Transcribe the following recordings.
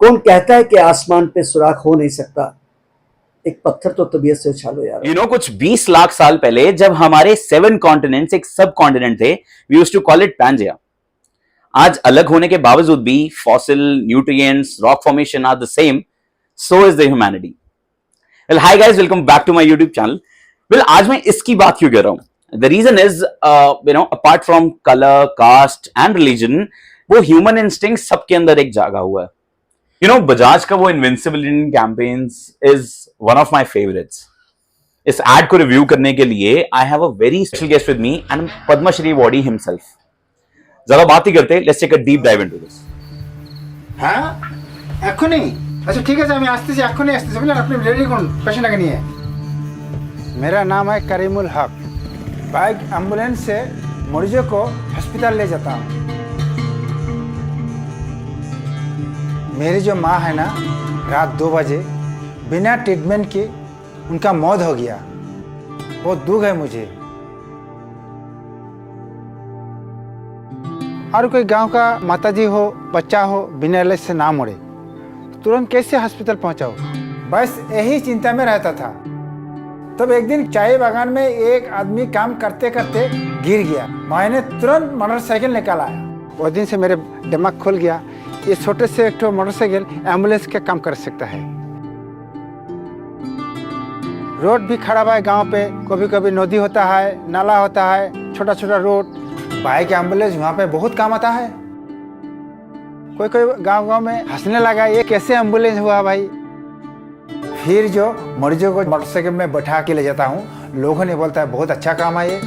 कौन कहता है कि आसमान पे सुराख हो नहीं सकता? एक पत्थर तो तबीयत से उछालो यार। कुछ 20 लाख साल पहले जब हमारे 7 कॉन्टिनेंट्स एक सब कॉन्टिनेंट थे, we used to call it Pangaea. आज अलग होने के बावजूद भी fossil, nutrients, rock formation are the same, so is the humanity. Well, hi guys, welcome back to my YouTube channel. Well, आज मैं इसकी बात क्यों कर रहा हूं? The reason is apart from colour, caste and religion, वो ह्यूमन इंस्टिंक्ट सबके अंदर एक जागा हुआ है। बजाज का वो invincible Indian campaigns is one of my favourites. इस एड को रिव्यू करने के लिए I have a very special guest with me and Padmashri awardee himself. ज्यादा बात ही करते, let's take a deep dive into this. হ্যাঁ এখনই? अच्छा ठीक है, আমি আসতেছি, এখনই আসতেছি, বুঝলেন? আপনি রেডি করুন পেশেন্টটাকে নিয়ে। मेरा नाम है करीमुल हक। बाइक एम्बुलेंस से मरीजों को हॉस्पिटल ले जाता हूँ। मेरी जो माँ है ना, रात 2 बजे बिना ट्रीटमेंट के उनका मौत हो गया। बहुत दुख है मुझे। और कोई गांव का माताजी हो, बच्चा हो, बिना इलाज से ना मरे, तुरंत कैसे हॉस्पिटल पहुंचाओ? बस यही चिंता में रहता था। तब एक दिन चाय बागान में एक आदमी काम करते करते गिर गया। मैंने तुरंत मोटरसाइकिल निकाल आया। वो दिन से मेरे दिमाग खुल गया, ये छोटे से एक मोटरसाइकिल एम्बुलेंस का काम कर सकता है। रोड भी खराब है गांव पे, कभी कभी नदी होता है, नाला होता है, छोटा छोटा रोड। बाइक एम्बुलेंस वहाँ पे बहुत काम आता है। कोई कोई गांव में हंसने लगा, ये कैसे एम्बुलेंस हुआ भाई? फिर जो मरीजों को मोटरसाइकिल में बैठा के ले जाता हूँ, लोगों ने बोलता है बहुत अच्छा काम है ये।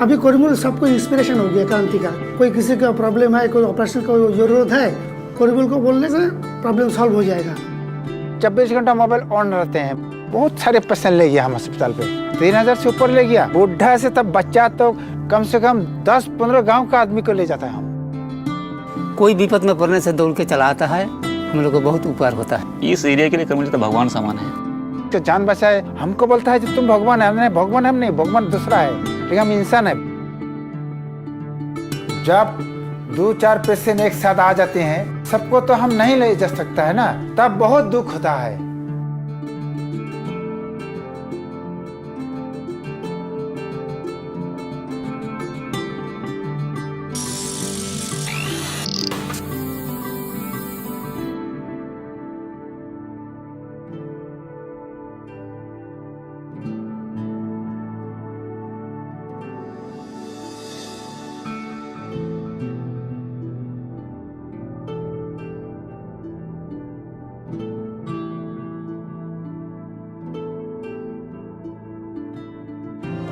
अभी करीमुल सबको इंस्पिरेशन हो गया क्रांति का। कोई किसी का प्रॉब्लम है, कोई ऑपरेशन का जरूरत है, करीमुल को बोलने से प्रॉब्लम सॉल्व हो जाएगा। 24 घंटा मोबाइल ऑन रहते हैं। बहुत सारे पेशेंट ले गया हम अस्पताल पे, 3000 से ऊपर ले गया। बुढ़ा से तब बच्चा तो कम से कम 10-15 गांव का आदमी को ले जाता है हम। कोई विपद में पड़ने से दौड़ के चला आता है, हम लोग को बहुत उपकार होता है। इस एरिया के लिए करीमुल तो भगवान समान है। तो जान बचाए, हमको बोलता है कि तुम भगवान है। नहीं, भगवान हम नहीं, भगवान दूसरा है, लेकिन हम इंसान है। जब 2-4 पेशेंट एक साथ आ जाते हैं, सबको तो हम नहीं ले जा सकता है ना, तब बहुत दुख होता है।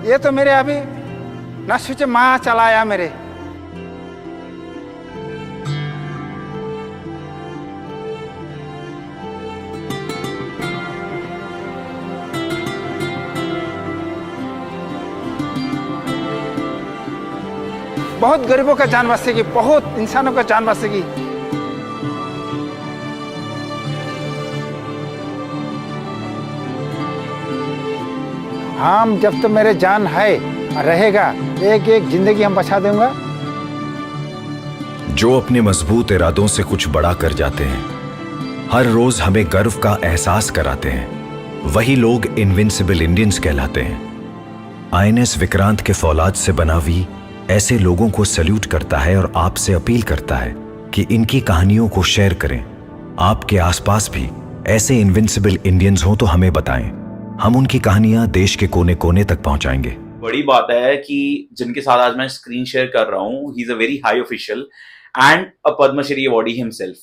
ये तो मेरे अभी न सोचे माँ चलाया मेरे। बहुत गरीबों का जान बचेगी, बहुत इंसानों का जान बचेगी। हम जब तो मेरे जान है रहेगा, एक एक जिंदगी हम बचा देंगे। जो अपने मजबूत इरादों से कुछ बड़ा कर जाते हैं, हर रोज हमें गर्व का एहसास कराते हैं, वही लोग इनविंसिबल इंडियंस कहलाते हैं। आईएनएस विक्रांत के फौलाद से बना वी ऐसे लोगों को सैल्यूट करता है और आपसे अपील करता है कि इनकी कहानियों को शेयर करें। आपके आसपास भी ऐसे इनविंसिबल इंडियंस हो तो हमें बताएं, हम उनकी कहानियां देश के कोने कोने तक पहुंचाएंगे। बड़ी बात है कि जिनके साथ आज मैं स्क्रीन शेयर कर रहा हूं, he is a very high official and a Padmashri awardee himself,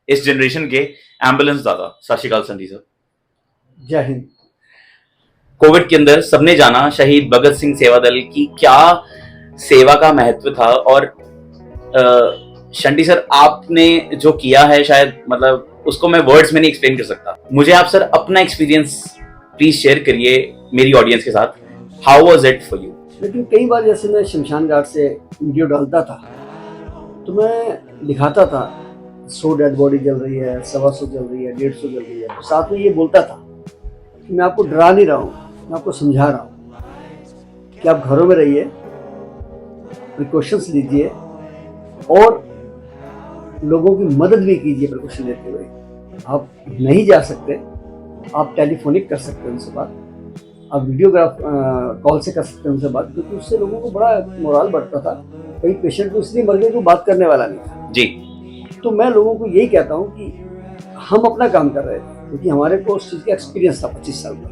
इस जनरेशन के एम्बुलेंस दादा। सत श्री अकाल संडी सर। जय हिंद। कोविड के अंदर सबने जाना शहीद भगत सिंह सेवा दल की क्या सेवा का महत्व था, और शंडी सर आपने जो किया है, शायद मतलब उसको मैं वर्ड्स में नहीं एक्सप्लेन कर सकता। मुझे आप सर अपना एक्सपीरियंस प्लीज शेयर करिए मेरी ऑडियंस के साथ। How was it for you? लेकिन कई बार जैसे मैं शमशान घाट से वीडियो डालता था तो मैं दिखाता था 100 डेड बॉडी जल रही है, 125 जल रही है, 150 जल रही है। साथ में ये बोलता था कि मैं आपको डरा नहीं रहा हूँ, मैं आपको समझा रहा हूँ कि आप घरों में रहिए, प्रिकॉशंस लीजिए, और लोगों की मदद भी कीजिए प्रिकॉशन लेते हुए। आप नहीं जा सकते, आप टेलीफोनिक कर सकते हैं उनसे बात, आप वीडियोग्राफ कॉल से कर सकते हैं उनसे बात, क्योंकि उससे लोगों को बड़ा मोरल बढ़ता था। कई पेशेंट तो इसलिए मर गए कि बात करने वाला नहीं था। जी। तो मैं लोगों को यही कहता हूँ कि हम अपना काम कर रहे थे, क्योंकि हमारे को उस चीज़ का एक्सपीरियंस था 25 साल का।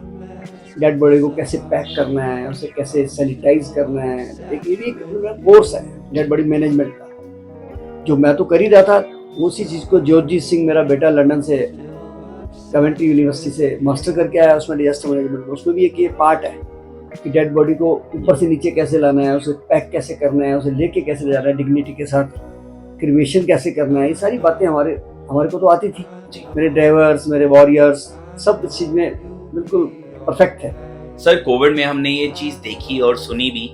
डेड बॉडी को कैसे पैक करना है, उसे कैसे सैनिटाइज करना है, एक ये भी एक कोर्स है डेड बॉडी मैनेजमेंट का, जो मैं तो कर ही रहा था। उसी चीज़ को जोरजीत सिंह, मेरा बेटा, लंदन से कवेंट्री यूनिवर्सिटी से मास्टर करके आया उसमें डिजास्टर मैनेजमेंट में। उसमें भी एक ये पार्ट है कि डेड बॉडी को ऊपर से नीचे कैसे लाना है, उसे पैक कैसे करना है, उसे लेके कैसे ले जाना है डिग्निटी के साथ, क्रिमेशन कैसे करना है। ये सारी बातें हमारे को तो आती थी। मेरे ड्राइवर्स, मेरे वॉरियर्स सब इस चीज़ में बिल्कुल परफेक्ट है। सर, कोविड में हमने ये चीज देखी और सुनी भी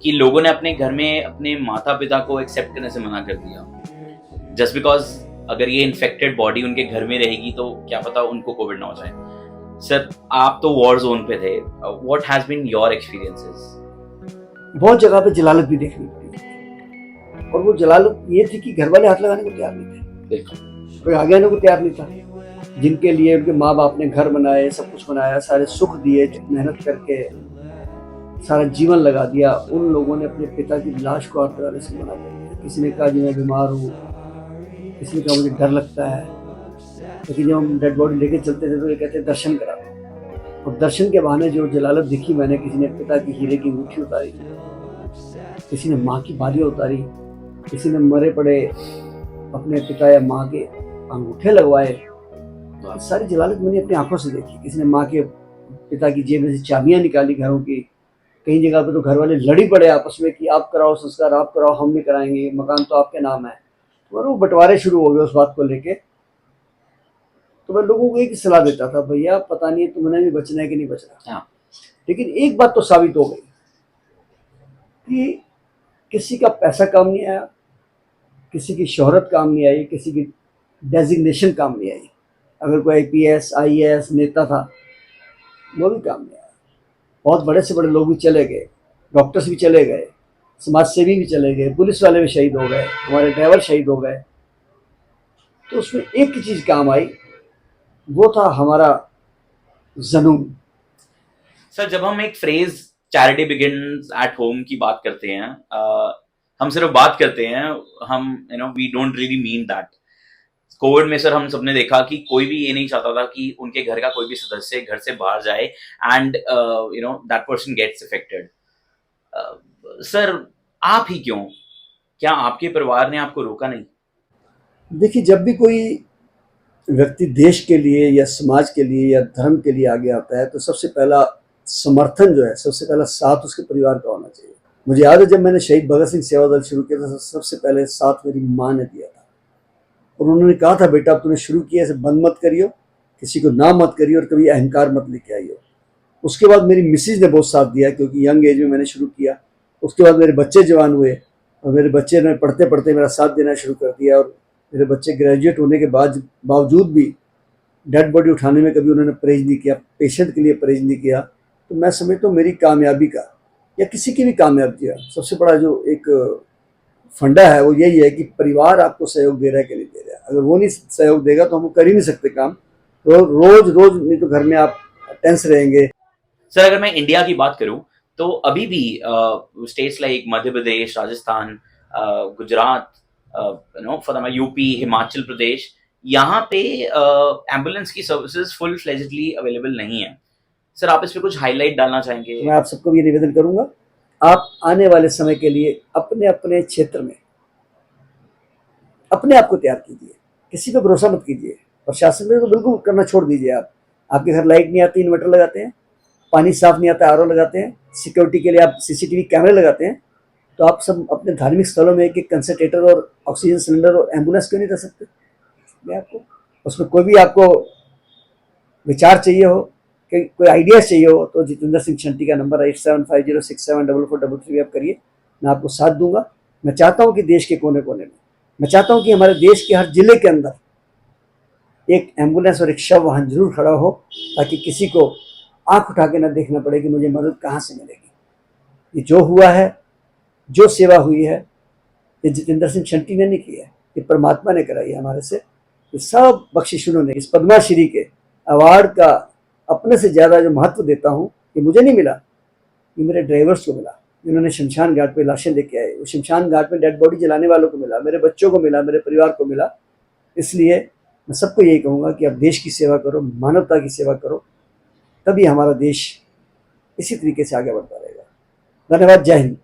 कि लोगों ने अपने घर में अपने माता पिता को एक्सेप्ट करने से मना कर दिया, जस्ट बिकॉज अगर ये इन्फेक्टेड बॉडी उनके घर में रहेगी तो क्या पता उनको कोविड ना हो जाए। सर, आप तो वॉर जोन पे थे, what has been your experiences? बहुत जगह पे जलालत भी देखनी पड़ी, और वो जलालत ये थी कि घर वाले हाथ लगाने को तैयार नहीं थे, बिल्कुल कोई आगे आने को तैयार नहीं था। जिनके लिए उनके माँ बाप ने घर बनाए, सब कुछ बनाया, सारे सुख दिए, मेहनत करके सारा जीवन लगा दिया, उन लोगों ने अपने पिता की लाश को हाथ लगाने से मना कर दिया। किसी ने कहा जी मैं बीमार हूँ, किसी ने कहा मुझे डर लगता है। लेकिन जब हम डेड बॉडी लेके चलते थे तो ये कहते दर्शन करा, और दर्शन के बहाने जो जलालत दिखी मैंने, किसी ने पिता की हीरे की अंगूठी उतारी, किसी ने माँ की बालियाँ उतारी, किसी ने मरे पड़े अपने पिता या माँ के अंगूठे लगवाए। सारी जलालत मैंने अपनी आंखों से देखी। किसी ने माँ के पिता की जेब में से चाबियां निकाली घरों की। कई जगह पे तो घर वाले लड़ी पड़े आपस में कि आप कराओ संस्कार, आप कराओ, हम भी कराएंगे, मकान तो आपके नाम है। और वो बंटवारे शुरू हो गए उस बात को लेके। तो मैं लोगों को एक सलाह देता था, भैया पता नहीं तुमने भी बचना है कि नहीं बचना, लेकिन एक बात तो साबित हो गई कि किसी का पैसा काम नहीं आया, किसी की शोहरत काम नहीं आई, किसी की डेजिग्नेशन काम नहीं आई। अगर कोई IPS IAS नेता था वो भी काम नहीं आया। बहुत बड़े से बड़े लोग भी चले गए, डॉक्टर्स भी चले गए, समाज सेवी भी चले गए, पुलिस वाले भी शहीद हो गए, हमारे ड्राइवर शहीद हो गए। तो उसमें एक ही चीज़ काम आई, वो था हमारा जुनून। सर, जब हम एक phrase charity begins at home की बात करते हैं, हम सिर्फ बात करते हैं, हम we don't really mean that. Covid में सर हम सबने देखा कि कोई भी ये नहीं चाहता था कि उनके घर का कोई भी सदस्य घर से बाहर जाए and that person gets affected. Sir, आप ही क्यों? क्या आपके परिवार ने आपको रोका नहीं? देखिए, जब भी कोई व्यक्ति देश के लिए या समाज के लिए या धर्म के लिए आगे आता है तो सबसे पहला समर्थन जो है, सबसे पहला साथ उसके परिवार का होना चाहिए। मुझे याद है जब मैंने शहीद भगत सिंह सेवा दल शुरू किया था, सबसे पहले साथ मेरी माँ ने दिया था, और उन्होंने कहा था बेटा तूने शुरू किया इसे बंद मत करियो, किसी को ना मत करियो, और कभी अहंकार मत लेके आइयो। उसके बाद मेरी मिसेज ने बहुत साथ दिया, क्योंकि यंग एज में मैंने शुरू किया। उसके बाद मेरे बच्चे जवान हुए और मेरे बच्चे ने पढ़ते पढ़ते मेरा साथ देना शुरू कर दिया, और मेरे बच्चे ग्रेजुएट होने के बावजूद भी डेड बॉडी उठाने में कभी उन्होंने परहेज नहीं किया, पेशेंट के लिए परहेज नहीं किया। तो मैं समझता हूँ मेरी कामयाबी का या किसी की भी कामयाबी का सबसे बड़ा जो एक फंडा है वो यही है कि परिवार आपको सहयोग दे रहा है कि नहीं दे रहा है। अगर वो नहीं सहयोग देगा तो हम कर ही नहीं सकते काम। तो रोज नहीं तो घर में आप टेंस रहेंगे। सर, अगर मैं इंडिया की बात करूं तो अभी भी states like Madhya Pradesh, Rajasthan, Gujarat, UP, Himachal Pradesh, यहाँ पे एम्बुलेंस की सर्विसेज फुल फ्लेजेडली अवेलेबल नहीं है। सर, आप इस पे कुछ हाईलाइट डालना चाहेंगे? मैं आप सबको ये निवेदन करूंगा, आप आने वाले समय के लिए अपने अपने क्षेत्र में अपने आप को तैयार कीजिए, किसी पे भरोसा मत कीजिए। प्रशासन में तो बिल्कुल करना छोड़ दीजिए। आप आपके घर लाइट नहीं आती, इन्वर्टर लगाते हैं, पानी साफ नहीं आता, RO लगाते हैं, सिक्योरिटी के लिए आप CCTV कैमरे लगाते हैं, तो आप सब अपने धार्मिक स्थलों में एक कंसंट्रेटर और ऑक्सीजन सिलेंडर और एम्बुलेंस क्यों नहीं कर सकते? मैं आपको उसमें कोई भी आपको विचार चाहिए हो, कोई आइडिया चाहिए हो, तो जितेंद्र सिंह शंटी का नंबर है 8750674433 आप करिए, मैं आपको साथ दूंगा। मैं चाहता हूँ कि देश के कोने कोने में, मैं चाहता हूँ कि हमारे देश के हर जिले के अंदर एक एम्बुलेंस और एक शव वाहन जरूर खड़ा हो, ताकि किसी को आंख उठा के ना देखना पड़े कि मुझे मदद कहाँ से मिलेगी। ये जो हुआ है, जो सेवा हुई है, ये जितेंद्र सिंह शंटी ने नहीं किया है, ये परमात्मा ने कराई है हमारे से। ये सब बख्शिश उन्होंने इस पद्माश्री के अवार्ड का अपने से ज़्यादा जो महत्व देता हूँ, ये मुझे नहीं मिला, ये मेरे ड्राइवर्स को मिला जिन्होंने शमशान घाट पे लाशें लेके आए, वो शमशान घाट में डेड बॉडी जलाने वालों को मिला, मेरे बच्चों को मिला, मेरे परिवार को मिला। इसलिए मैं सबको यही कहूँगा कि आप देश की सेवा करो, मानवता की सेवा करो, तभी हमारा देश इसी तरीके से आगे बढ़ता रहेगा। धन्यवाद। जय हिंद।